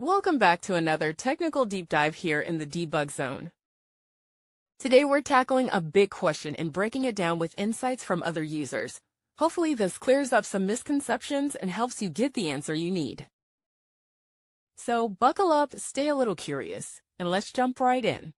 Welcome back to another technical deep dive here in the debug zone. Today we're tackling a big question and breaking it down with insights from other users. Hopefully this clears up some misconceptions and helps you get the answer you need. So buckle up, stay a little curious, and let's jump right in.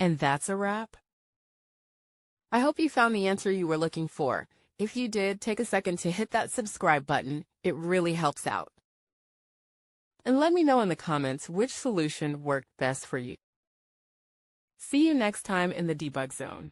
And that's a wrap. I hope you found the answer you were looking for. If you did, take a second to hit that subscribe button. It really helps out. And let me know in the comments which solution worked best for you. See you next time in the debug zone.